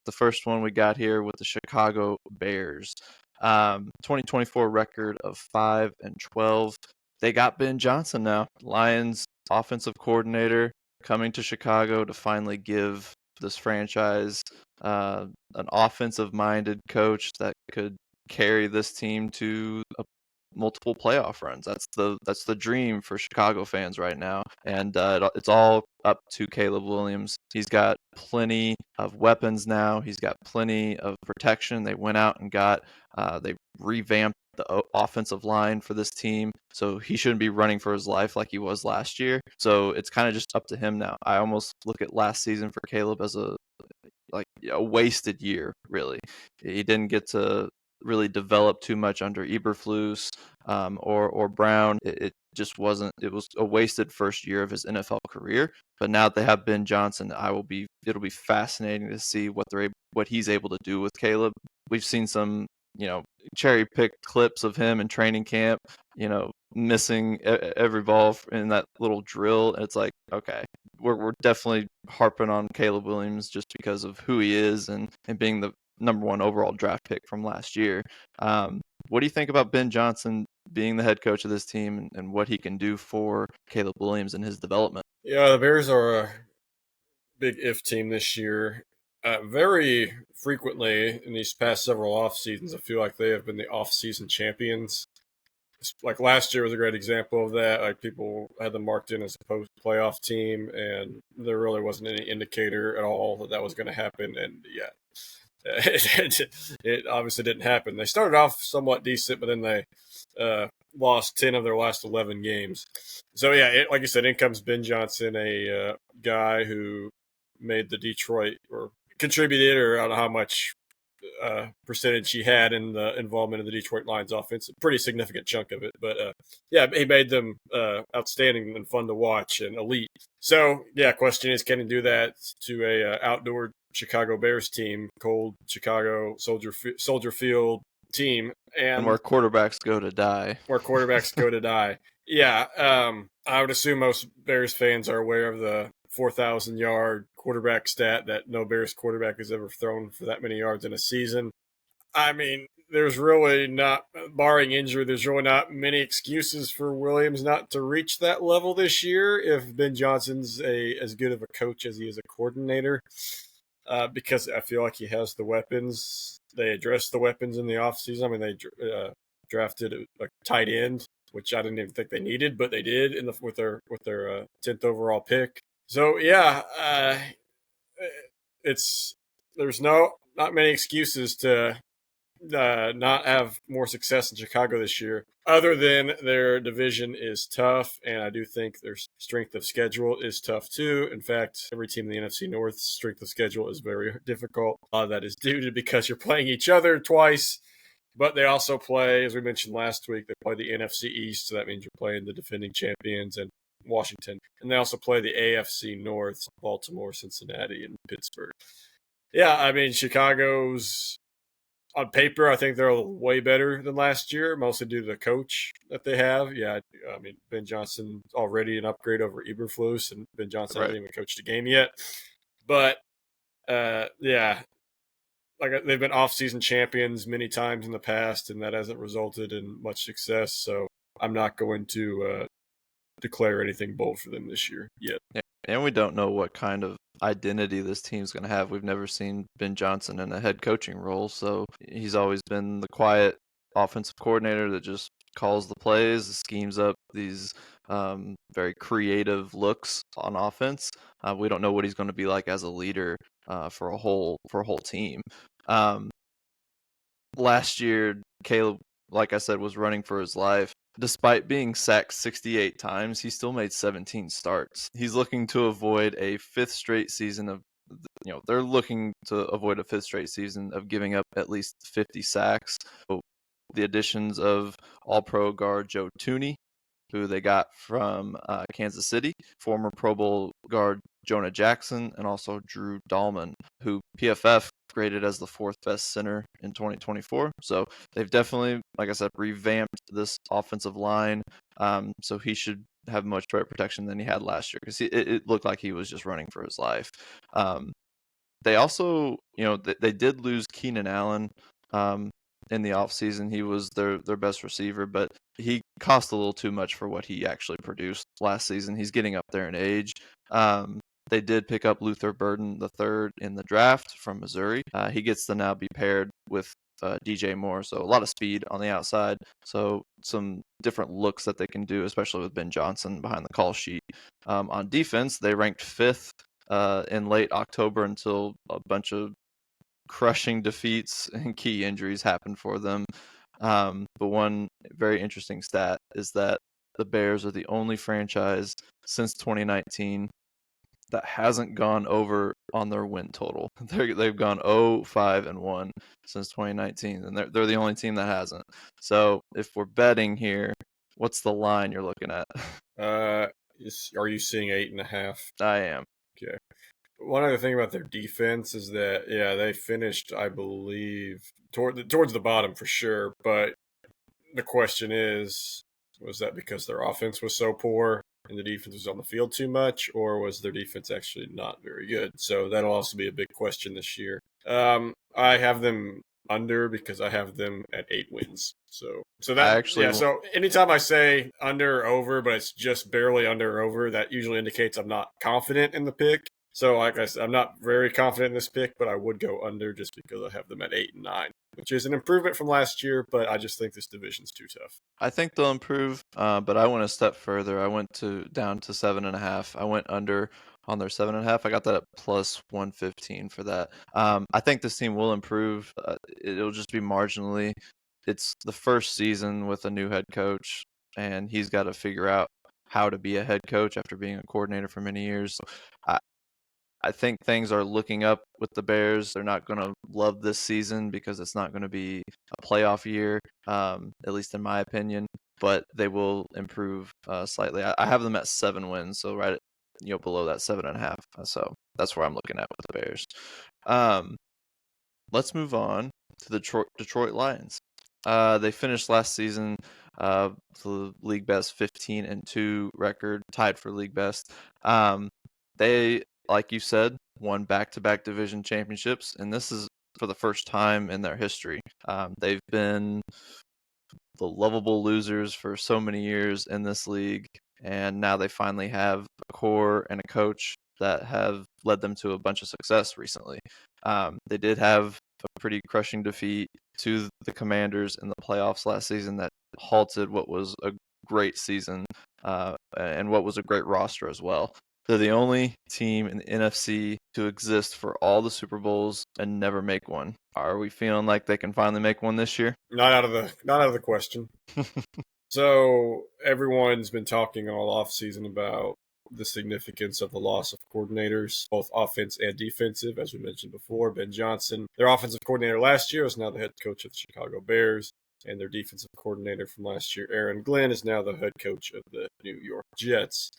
The first one we got here with the Chicago Bears. 2024 record of 5-12. They got Ben Johnson now, Lions offensive coordinator, coming to Chicago to finally give this franchise an offensive-minded coach that could carry this team to multiple playoff runs. That's the dream for Chicago fans right now, and it's all up to Caleb Williams. He's got plenty of weapons now. He's got plenty of protection. They went out and they revamped the offensive line for this team, so he shouldn't be running for his life like he was last year. So it's kind of just up to him now. I almost look at last season for Caleb as a wasted year, really. He didn't get to really develop too much under Eberflus or Brown. It just wasn't. It was a wasted first year of his NFL career. But now that they have Ben Johnson, it'll be fascinating to see what he's able to do with Caleb. We've seen some cherry picked clips of him in training camp, missing every ball in that little drill. And it's like, okay, we're definitely harping on Caleb Williams just because of who he is and being the number 1 overall draft pick from last year. What do you think about Ben Johnson being the head coach of this team and what he can do for Caleb Williams and his development? Yeah, the Bears are a big if team this year. Very frequently in these past several off seasons, I feel like they have been the off-season champions. Like last year was a great example of that. Like people had them marked in as a post-playoff team, and there really wasn't any indicator at all that was going to happen. And yeah, it obviously didn't happen. They started off somewhat decent, but then they lost 10 of their last 11 games. So yeah, like you said, in comes Ben Johnson, a guy who made the Detroit or contributed, or I don't know how much percentage he had in the involvement of the Detroit Lions offense. A pretty significant chunk of it. But yeah, he made them outstanding and fun to watch and elite. So yeah, question is, can he do that to a outdoor Chicago Bears team, cold Chicago Soldier Field team, and where quarterbacks go to die. Yeah, I would assume most Bears fans are aware of the 4,000-yard quarterback stat that no Bears quarterback has ever thrown for that many yards in a season. I mean, there's really not, barring injury, there's really not many excuses for Williams not to reach that level this year if Ben Johnson's as good of a coach as he is a coordinator, because I feel like he has the weapons. They addressed the weapons in the offseason. I mean, they drafted a tight end, which I didn't even think they needed, but they did with their 10th overall pick. So yeah, there's not many excuses to not have more success in Chicago this year, other than their division is tough, and I do think their strength of schedule is tough too. In fact, every team in the NFC North strength of schedule is very difficult. That is due to because you're playing each other twice, but they also play, as we mentioned last week, they play the NFC East, so that means you're playing the defending champions and Washington, and they also play the AFC North, Baltimore, Cincinnati, and Pittsburgh. Yeah, I mean, Chicago's, on paper, I think they're way better than last year, mostly due to the coach that they have. Yeah, I mean, Ben Johnson already an upgrade over Eberflus, and Ben Johnson hasn't even coached a game yet. But, yeah, like they've been off-season champions many times in the past, and that hasn't resulted in much success. So I'm not going to declare anything bold for them this year yet. And we don't know what kind of identity this team's going to have. We've never seen Ben Johnson in a head coaching role, so he's always been the quiet offensive coordinator that just calls the plays, schemes up these very creative looks on offense. We don't know what he's going to be like as a leader for a whole team. Last year, Caleb, like I said, was running for his life. Despite being sacked 68 times, he still made 17 starts. He's looking to avoid a fifth straight season of, they're looking to avoid a fifth straight season of giving up at least 50 sacks. So the additions of All-Pro guard Joe Thuney, who they got from Kansas City, former Pro Bowl guard Jonah Jackson, and also Drew Dahlman, who PFF graded as the 4th best center in 2024. So they've definitely, like I said, revamped this offensive line. So he should have much better protection than he had last year, because it looked like he was just running for his life. They also, they did lose Keenan Allen um, in the offseason. He was their best receiver, but he cost a little too much for what he actually produced last season. He's getting up there in age. They did pick up Luther Burden III in the draft from Missouri. He gets to now be paired with DJ Moore, so a lot of speed on the outside. So some different looks that they can do, especially with Ben Johnson behind the call sheet. On defense, they ranked fifth in late October until a bunch of crushing defeats and key injuries happened for them. But one very interesting stat is that the Bears are the only franchise since 2019 that hasn't gone over on their win total. They've gone 0-5-1 since 2019, and they're the only team that hasn't. So if we're betting here, what's the line you're looking at? Are you seeing 8.5? I am. Okay. One other thing about their defense is that, yeah, they finished, I believe, towards the bottom for sure. But the question is, was that because their offense was so poor and the defense was on the field too much, or was their defense actually not very good? So that'll also be a big question this year. I have them under because I have them at 8 wins. So that actually, yeah. So anytime I say under or over, but it's just barely under or over, that usually indicates I'm not confident in the pick. So like I said, I'm not very confident in this pick, but I would go under just because I have them at 8 and 9, which is an improvement from last year. But I just think this division's too tough. I think they'll improve, but I went a step further. I went down to 7.5. I went under on their 7.5. I got that at plus 115 for that. I think this team will improve. It'll just be marginally. It's the first season with a new head coach, and he's got to figure out how to be a head coach after being a coordinator for many years. I, I think things are looking up with the Bears. They're not going to love this season because it's not going to be a playoff year, at least in my opinion. But they will improve slightly. I have them at 7 wins, so right, below that 7.5. So that's where I'm looking at with the Bears. Let's move on to the Detroit Lions. They finished last season the league best 15-2 record, tied for league best. They, like you said, won back-to-back division championships, and this is for the first time in their history. They've been the lovable losers for so many years in this league, and now they finally have a core and a coach that have led them to a bunch of success recently. They did have a pretty crushing defeat to the Commanders in the playoffs last season that halted what was a great season and what was a great roster as well. They're the only team in the NFC to exist for all the Super Bowls and never make one. Are we feeling like they can finally make one this year? Not out of the question. So everyone's been talking all offseason about the significance of the loss of coordinators, both offense and defensive. As we mentioned before, Ben Johnson, their offensive coordinator last year, is now the head coach of the Chicago Bears, and their defensive coordinator from last year, Aaron Glenn, is now the head coach of the New York Jets.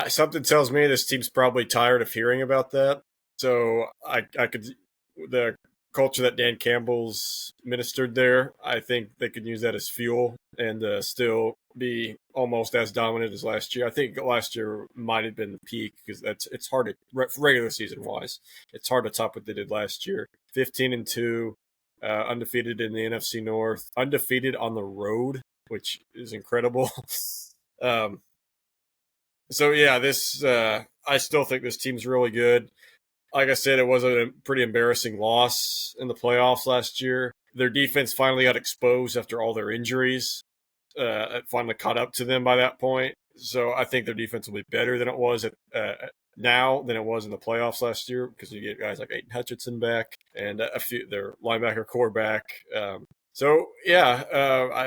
Something tells me this team's probably tired of hearing about that. So I could the culture that Dan Campbell's ministered there, I think they could use that as fuel and still be almost as dominant as last year. I think last year might have been the peak because it's hard to regular season wise. It's hard to top what they did last year. 15-2, undefeated in the NFC North, undefeated on the road, which is incredible. So yeah, this I still think this team's really good. Like I said, it was a pretty embarrassing loss in the playoffs last year. Their defense finally got exposed after all their injuries. It finally caught up to them by that point. So I think their defense will be better than it was now than it was in the playoffs last year because you get guys like Aiden Hutchinson back and a few their linebacker core back. So yeah,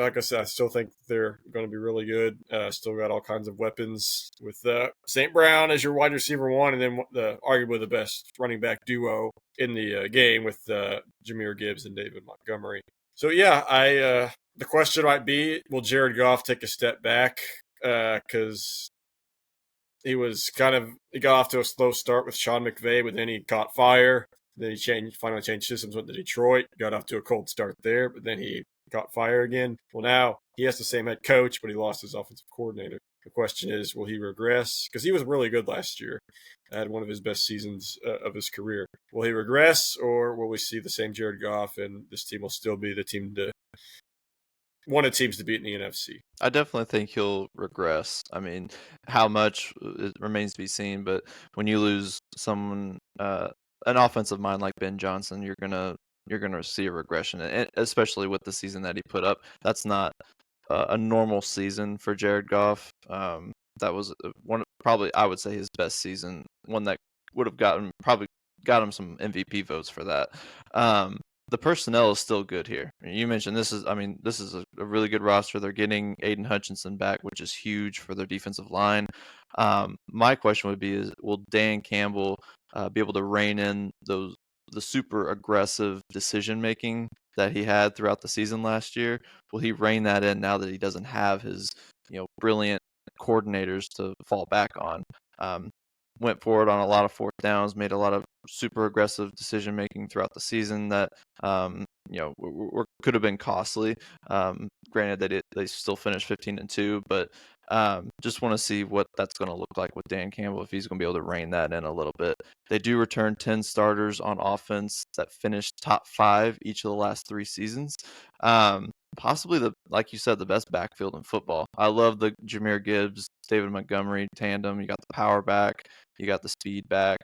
like I said, I still think they're going to be really good. Still got all kinds of weapons with St. Brown as your wide receiver one, and then arguably the best running back duo in the game with Jahmyr Gibbs and David Montgomery. So yeah, the question might be, will Jared Goff take a step back? Because he got off to a slow start with Sean McVay, but then he caught fire. Then he finally changed systems, went to Detroit, got off to a cold start there, but then he caught fire again. Well, now he has the same head coach, but he lost his offensive coordinator. The question is, will he regress? Because he was really good last year. Had one of his best seasons of his career. Will he regress, or will we see the same Jared Goff, and this team will still be the team to one of the teams to beat in the NFC? I definitely think he'll regress. I mean, how much it remains to be seen, but when you lose someone, an offensive mind like Ben Johnson, you're gonna see a regression, and especially with the season that he put up. That's not a normal season for Jared Goff. That was one, probably I would say his best season, one that would have probably got him some MVP votes for that. Um, the personnel is still good here. You mentioned this is a really good roster. They're getting Aiden Hutchinson back, which is huge for their defensive line. My question would be: will Dan Campbell be able to rein in the super aggressive decision making that he had throughout the season last year? Will he rein that in now that he doesn't have his brilliant coordinators to fall back on? Went forward on a lot of fourth downs, made a lot of super aggressive decision making throughout the season that could have been costly. Granted, they still finished 15-2, but just want to see what that's going to look like with Dan Campbell, if he's going to be able to rein that in a little bit. They do return 10 starters on offense that finished top 5 each of the last 3 seasons. Possibly like you said, the best backfield in football. I love the Jahmyr Gibbs, David Montgomery tandem. You got the power back, you got the speed back.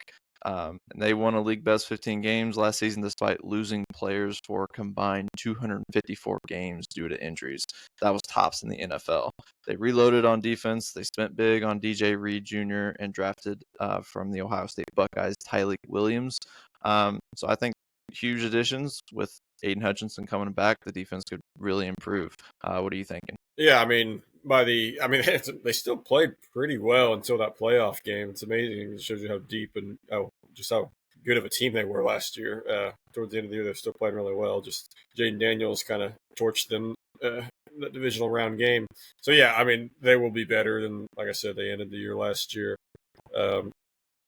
And they won a league best 15 games last season despite losing players for a combined 254 games due to injuries. That was tops in the NFL. They reloaded on defense. They spent big on DJ Reed Jr. and drafted from the Ohio State Buckeyes, Tyleek Williams. So I think huge additions with Aiden Hutchinson coming back. The defense could really improve. What are you thinking? Yeah, I mean, they still played pretty well until that playoff game. It's amazing. It shows you how deep and just how good of a team they were last year. Towards the end of the year, they're still playing really well. Just Jaden Daniels kind of torched them that divisional round game. So yeah, I mean, they will be better than, like I said, they ended the year last year,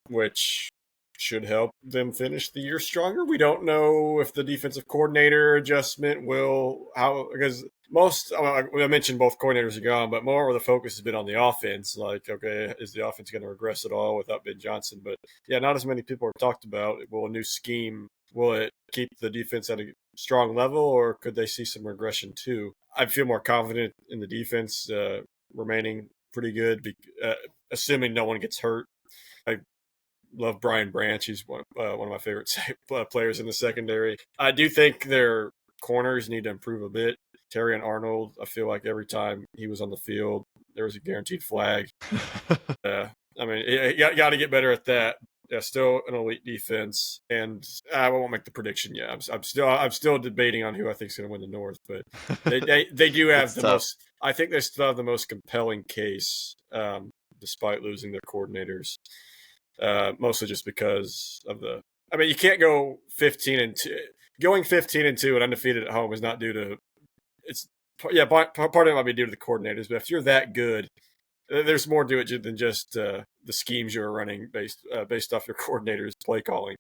which should help them finish the year stronger. We don't know if the defensive coordinator adjustment because I mentioned both coordinators are gone, but more of the focus has been on the offense. Like, okay, is the offense going to regress at all without Ben Johnson? But yeah, not as many people have talked about. Will a new scheme, will it keep the defense at a strong level, or could they see some regression too? I feel more confident in the defense remaining pretty good, assuming no one gets hurt. I love Brian Branch. He's one of my favorite players in the secondary. I do think their corners need to improve a bit. Terry and Arnold, I feel like every time he was on the field, there was a guaranteed flag. I mean, you got to get better at that. Yeah, still an elite defense, and I won't make the prediction yet. I'm still debating on who I think is going to win the North, but they do have the most. I think they still have the most compelling case, despite losing their coordinators. Mostly just because of you can't go 15-2. Going 15-2 and undefeated at home is not due to. Part of it might be due to the coordinators, but if you're that good, there's more to it than just the schemes you're running based off your coordinators' play calling.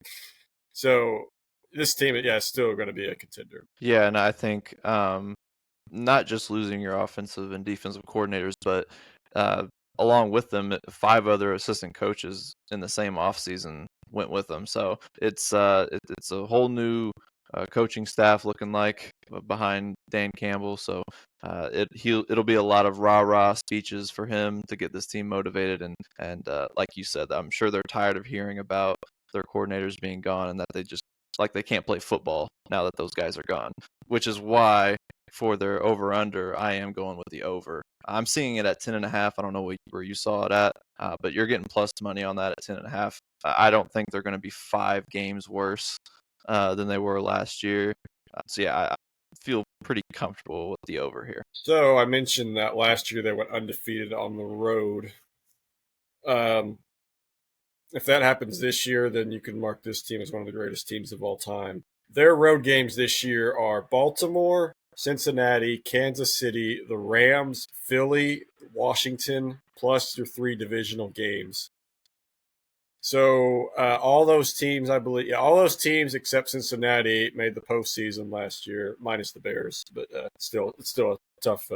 So this team, is still going to be a contender. Yeah, and I think not just losing your offensive and defensive coordinators, but along with them, 5 other assistant coaches in the same offseason went with them. So it's a whole new coaching staff looking like behind Dan Campbell. So it'll be a lot of rah-rah speeches for him to get this team motivated. And like you said, I'm sure they're tired of hearing about their coordinators being gone and that they can't play football now that those guys are gone, which is why for their over-under, I am going with the over. I'm seeing it at 10.5. I don't know where you saw it at, but you're getting plus money on that at 10.5. I don't think they're going to be 5 games worse than they were last year. So yeah, I feel pretty comfortable with the over here. So I mentioned that last year they went undefeated on the road. If that happens this year, then you can mark this team as one of the greatest teams of all time. Their road games this year are Baltimore, Cincinnati, Kansas City, the Rams, Philly, Washington, plus your 3 divisional games. So all those teams, I believe, all those teams except Cincinnati made the postseason last year, minus the Bears. But it's still a tough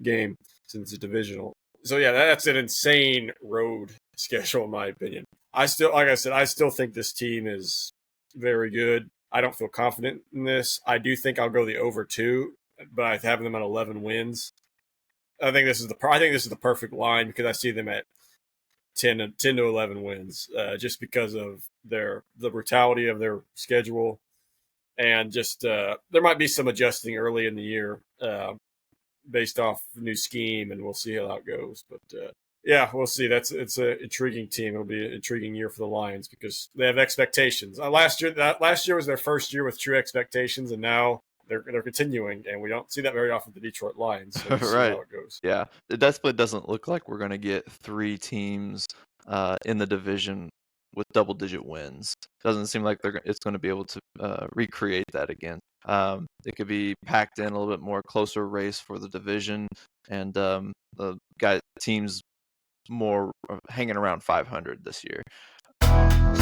game since it's divisional. So yeah, that's an insane road schedule in my opinion. I still, like I said, I still think this team is very good. I don't feel confident in this. I do think I'll go the over 2, but I have them at 11 wins. I think this is the perfect line because I see them at 10 to 11 wins, just because of the brutality of their schedule, and just there might be some adjusting early in the year, based off new scheme, and we'll see how that goes. But yeah, we'll see. It's an intriguing team. It'll be an intriguing year for the Lions because they have expectations. Last year was their first year with true expectations, and now they're continuing, and we don't see that very often with the Detroit Lions. So we'll see Right. how it goes. Yeah. It definitely doesn't look like we're going to get 3 teams in the division with double-digit wins. Doesn't seem like it's going to be able to recreate that again. It could be packed in a little bit more closer race for the division, and the teams more hanging around 500 this year.